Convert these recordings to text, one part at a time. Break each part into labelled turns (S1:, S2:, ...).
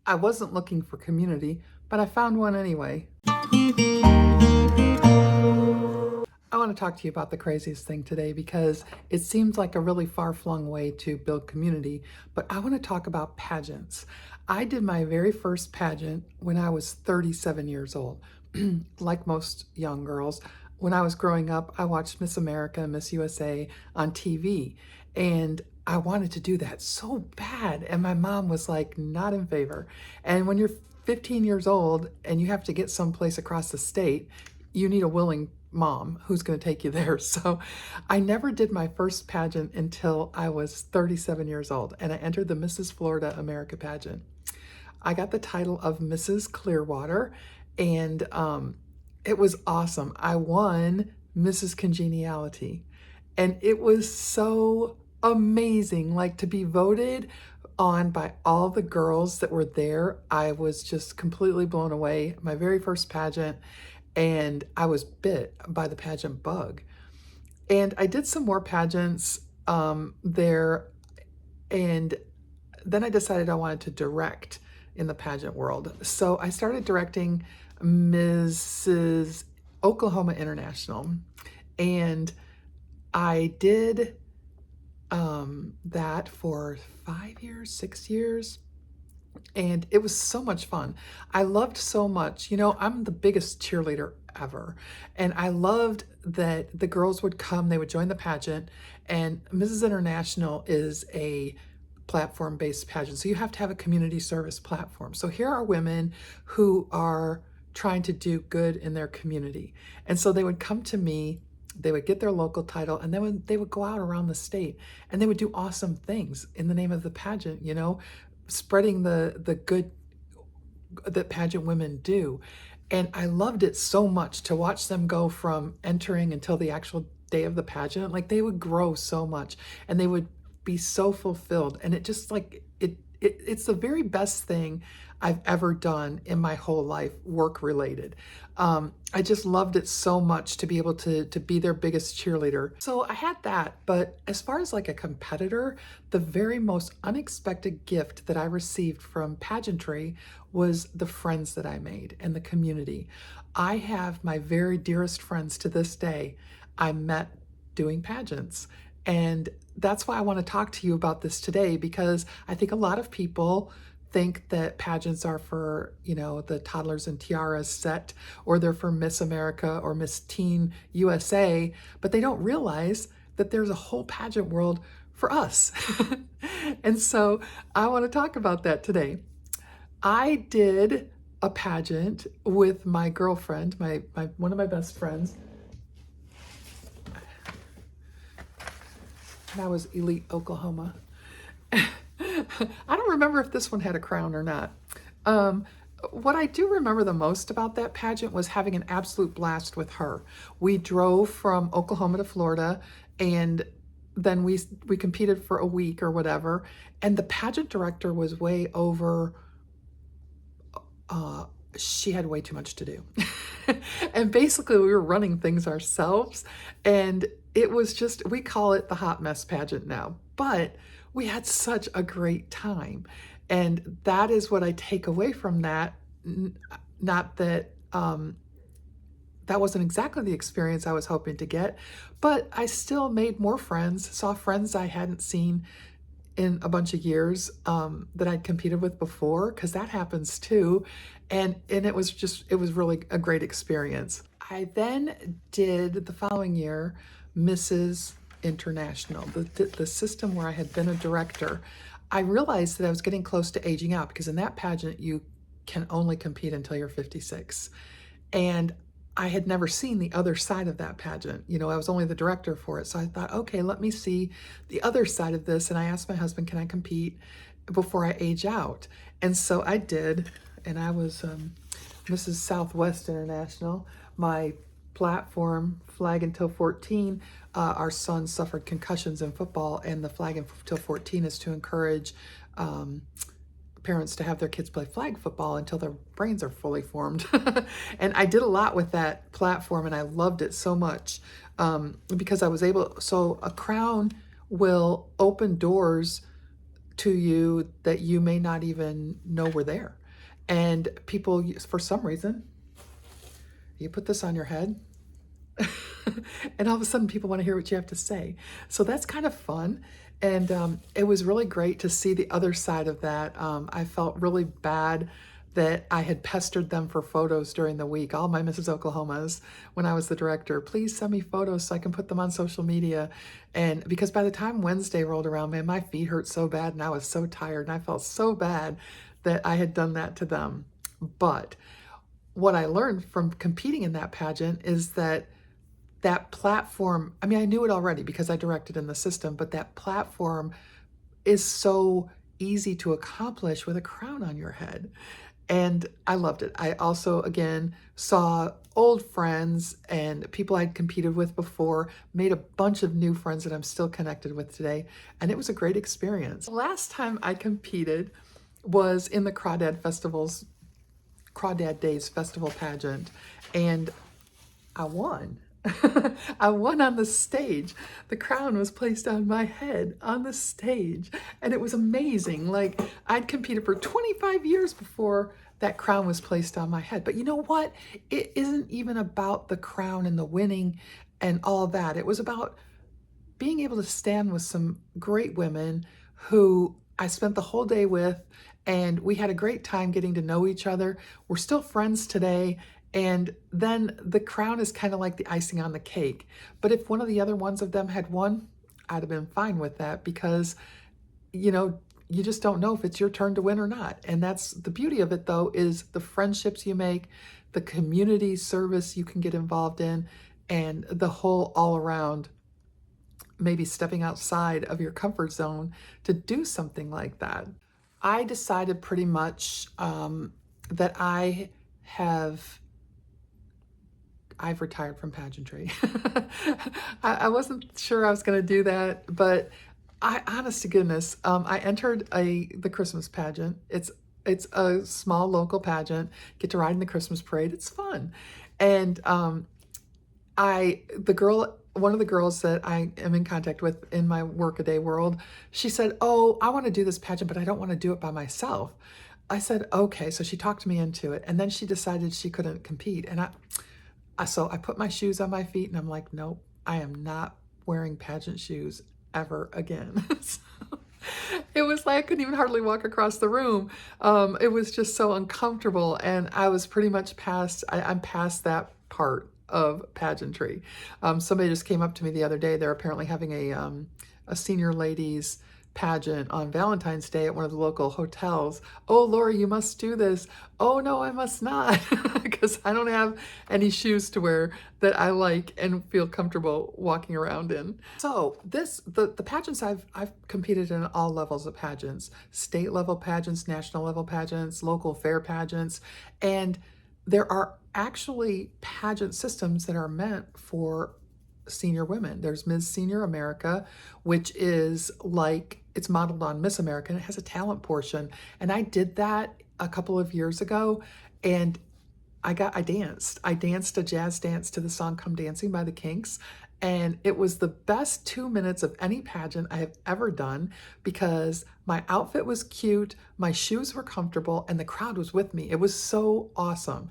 S1: I wasn't looking for community, but I found one anyway. I want to talk to you about the craziest thing today because it seems like a really far-flung way to build community, but I want to talk about pageants. I did my very first pageant when I was 37 years old. Like most young girls, when I was growing up, I watched Miss America and Miss USA on TV, and I wanted to do that so bad, and my mom was like, not in favor. And when you're 15 years old and you have to get someplace across the state, you need a willing mom who's going to take you there. So I never did my first pageant until I was 37 years old, and I entered the Mrs. Florida America pageant. I got the title of Mrs. Clearwater, and it was awesome. I won Mrs. Congeniality, and it was so amazing, like to be voted on by all the girls that were there. I was just completely blown away. My very first pageant, and I was bit by the pageant bug. And I did some more pageants there, and then I decided I wanted to direct in the pageant world. So I started directing Mrs. Oklahoma International, and I did that for 5 years, 6 years, and it was so much fun. I loved so much. You know, I'm the biggest cheerleader ever, and I loved that the girls would come, they would join the pageant, and Mrs. International is a platform-based pageant, so you have to have a community service platform. So here are women who are trying to do good in their community, and so they would come to me, they would get their local title, and then they would go out around the state and they would do awesome things in the name of the pageant, you know, spreading the good that pageant women do. And I loved it so much to watch them go from entering until the actual day of the pageant. Like, they would grow so much and they would be so fulfilled. And it just like, it's the very best thing I've ever done in my whole life, work related. I just loved it so much to be able to be their biggest cheerleader. So I had that, but as far as like a competitor, the very most unexpected gift that I received from pageantry was the friends that I made and the community. I have my very dearest friends to this day I met doing pageants. And that's why I want to talk to you about this today, because I think a lot of people think that pageants are for, you know, the toddlers and tiaras set, or they're for Miss America or Miss Teen USA, but they don't realize that there's a whole pageant world for us. And so I want to talk about that today. I did a pageant with my girlfriend, my one of my best friends. That was Elite Oklahoma. I don't remember if this one had a crown or not. What I do remember the most about that pageant was having an absolute blast with her. We drove from Oklahoma to Florida, and then we competed for a week or whatever, and the pageant director was way over. She had way too much to do. And basically we were running things ourselves, and it was just, we call it the hot mess pageant now, but we had such a great time. And that is what I take away from that. Not that that wasn't exactly the experience I was hoping to get, but I still made more friends, saw friends I hadn't seen in a bunch of years that I'd competed with before, because that happens too. And it was really a great experience. I then did the following year Mrs. International, the system where I had been a director. I realized that I was getting close to aging out, because in that pageant you can only compete until you're 56. And I had never seen the other side of that pageant. You know, I was only the director for it. So I thought, okay, let me see the other side of this. And I asked my husband, can I compete before I age out? And so I did. And I was Mrs. Southwest International. My platform, Flag Until 14, our son suffered concussions in football, and the Flag Until 14 is to encourage parents to have their kids play flag football until their brains are fully formed. And I did a lot with that platform, and I loved it so much because I was able, so a crown will open doors to you that you may not even know were there. And people, for some reason, you put this on your head and all of a sudden people want to hear what you have to say. So that's kind of fun. And it was really great to see the other side of that. I felt really bad that I had pestered them for photos during the week, all my Mrs. Oklahomas, when I was the director. Please send me photos so I can put them on social media. And because by the time Wednesday rolled around, man, my feet hurt so bad and I was so tired and I felt so bad that I had done that to them. But what I learned from competing in that pageant is that platform, I mean, I knew it already because I directed in the system, but that platform is so easy to accomplish with a crown on your head. And I loved it. I also, again, saw old friends and people I'd competed with before, made a bunch of new friends that I'm still connected with today. And it was a great experience. The last time I competed was in the Crawdad Days Festival pageant. And I won. I won on the stage. The crown was placed on my head on the stage. And it was amazing. Like, I'd competed for 25 years before that crown was placed on my head. But you know what? It isn't even about the crown and the winning and all that. It was about being able to stand with some great women who I spent the whole day with, and we had a great time getting to know each other. We're still friends today. And then the crown is kind of like the icing on the cake. But if one of the other ones of them had won, I'd have been fine with that because, you know, you just don't know if it's your turn to win or not. And that's the beauty of it, though, is the friendships you make, the community service you can get involved in, and the whole all around maybe stepping outside of your comfort zone to do something like that. I decided pretty much that I've retired from pageantry. I wasn't sure I was going to do that, but honest to goodness, I entered the Christmas pageant. It's a small local pageant. Get to ride in the Christmas parade. It's fun, and one of the girls that I am in contact with in my workaday world, she said, "Oh, I want to do this pageant, but I don't want to do it by myself." I said, "Okay." So she talked me into it, and then she decided she couldn't compete, and so I put my shoes on my feet and I'm like, nope, I am not wearing pageant shoes ever again. So it was like I couldn't even hardly walk across the room. It was just so uncomfortable, and I was pretty much I'm past that part of pageantry. Somebody just came up to me the other day. They're apparently having a senior ladies pageant on Valentine's Day at one of the local hotels. "Oh, Lori, you must do this." "Oh, no, I must not," because I don't have any shoes to wear that I like and feel comfortable walking around in. So the pageants I've competed in all levels of pageants, state level pageants, national level pageants, local fair pageants, and there are actually pageant systems that are meant for senior women. There's Ms. Senior America, which is like, it's modeled on Miss America, and it has a talent portion. And I did that a couple of years ago, and I danced a jazz dance to the song "Come Dancing" by the Kinks. And it was the best 2 minutes of any pageant I have ever done because my outfit was cute, my shoes were comfortable, and the crowd was with me. It was so awesome.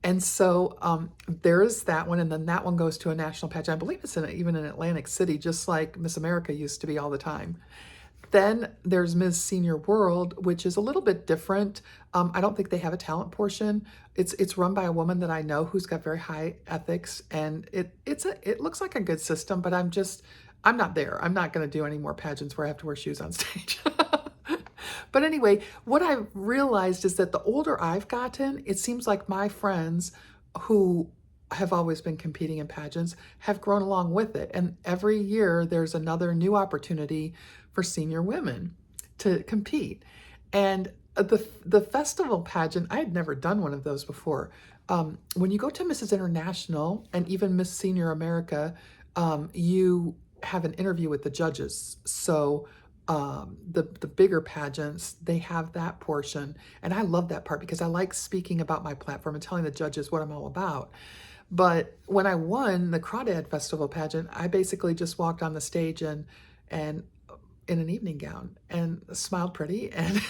S1: And so there's that one, and then that one goes to a national pageant. I believe it's even in Atlantic City, just like Miss America used to be all the time. Then there's Ms. Senior World, which is a little bit different. I don't think they have a talent portion. It's run by a woman that I know who's got very high ethics, and it looks like a good system, but I'm not there. I'm not going to do any more pageants where I have to wear shoes on stage. But anyway, what I've realized is that the older I've gotten, it seems like my friends who have always been competing in pageants have grown along with it. And every year there's another new opportunity for senior women to compete. And the festival pageant, I had never done one of those before. When you go to Mrs. International and even Miss Senior America, you have an interview with the judges. So the bigger pageants, they have that portion. And I love that part because I like speaking about my platform and telling the judges what I'm all about. But when I won the Crawdad Festival pageant, I basically just walked on the stage and in an evening gown and smiled pretty, and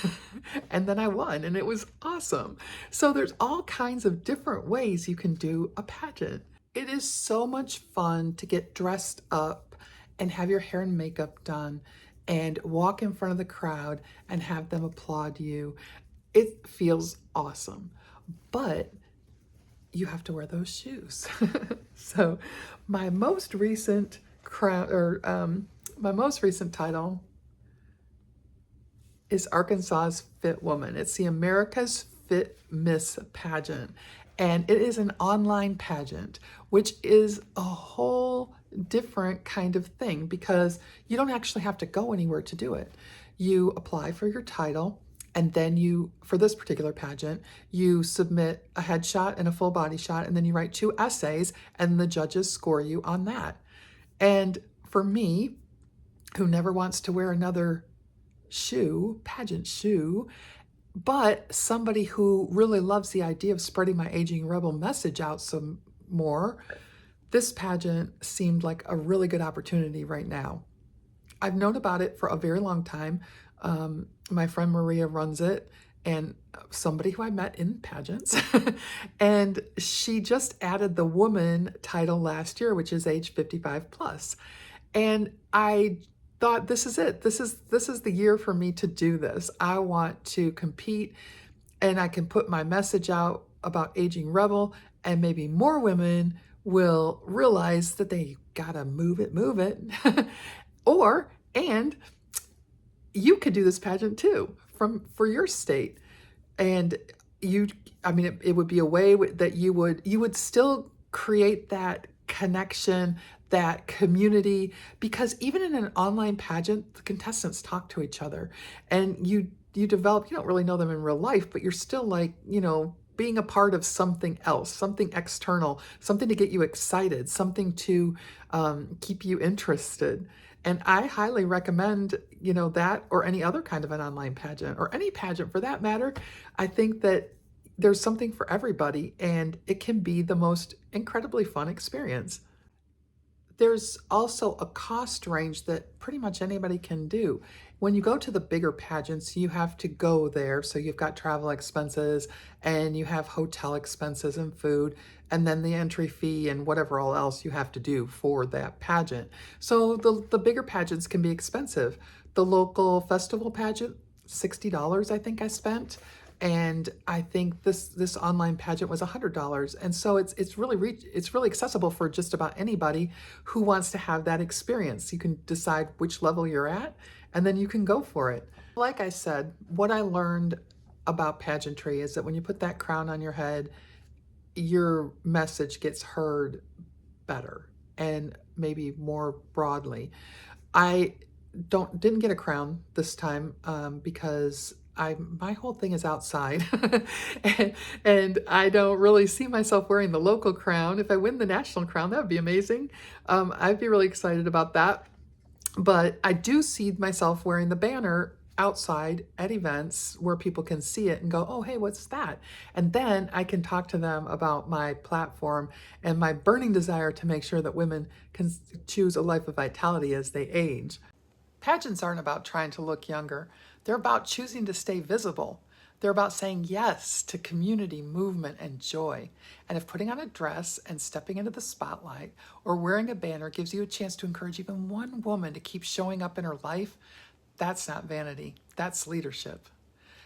S1: and then I won, and it was awesome. So there's all kinds of different ways you can do a pageant. It is so much fun to get dressed up and have your hair and makeup done and walk in front of the crowd and have them applaud you. It feels awesome, but you have to wear those shoes. So my most recent crown, my most recent title is Arkansas's Fit Woman. It's the America's Fit Miss pageant, and it is an online pageant, which is a whole different kind of thing because you don't actually have to go anywhere to do it. You apply for your title, and then you, for this particular pageant, you submit a headshot and a full body shot, and then you write 2 essays, and the judges score you on that. And for me, who never wants to wear another shoe, pageant shoe, but somebody who really loves the idea of spreading my Aging Rebel message out some more, this pageant seemed like a really good opportunity right now. I've known about it for a very long time. My friend Maria runs it, and somebody who I met in pageants, and she just added the woman title last year, which is age 55 plus. And I thought, this is it. This is the year for me to do this. I want to compete, and I can put my message out about Aging Rebel, and maybe more women will realize that they gotta move it. And you could do this pageant too for your state. And it would be a way that you would still create that connection, that community, because even in an online pageant, the contestants talk to each other, and you develop, you don't really know them in real life, but you're still like, being a part of something else, something external, something to get you excited, something to keep you interested. And I highly recommend, that or any other kind of an online pageant, or any pageant for that matter. I think that there's something for everybody, and it can be the most incredibly fun experience. There's also a cost range that pretty much anybody can do. When you go to the bigger pageants, you have to go there. So you've got travel expenses, and you have hotel expenses and food, and then the entry fee and whatever all else you have to do for that pageant. So the bigger pageants can be expensive. The local festival pageant, $60 I think I spent. And I think this online pageant was $100, and so it's really accessible for just about anybody who wants to have that experience. You can decide which level you're at, and then you can go for it. Like I said, what I learned about pageantry is that when you put that crown on your head, your message gets heard better and maybe more broadly. I didn't get a crown this time because my whole thing is outside, and I don't really see myself wearing the local crown. If I win the national crown, that would be amazing. I'd be really excited about that. But I do see myself wearing the banner outside at events where people can see it and go, oh, hey, what's that? And then I can talk to them about my platform and my burning desire to make sure that women can choose a life of vitality as they age. Pageants aren't about trying to look younger. They're about choosing to stay visible. They're about saying yes to community, movement, and joy. And if putting on a dress and stepping into the spotlight or wearing a banner gives you a chance to encourage even one woman to keep showing up in her life, that's not vanity. That's leadership.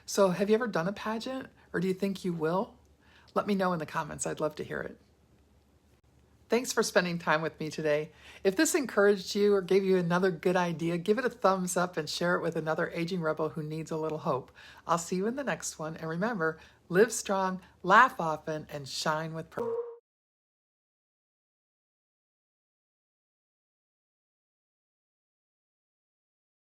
S1: So have you ever done a pageant, or do you think you will? Let me know in the comments. I'd love to hear it. Thanks for spending time with me today. If this encouraged you or gave you another good idea, give it a thumbs up and share it with another aging rebel who needs a little hope. I'll see you in the next one. And remember, live strong, laugh often, and shine with purpose.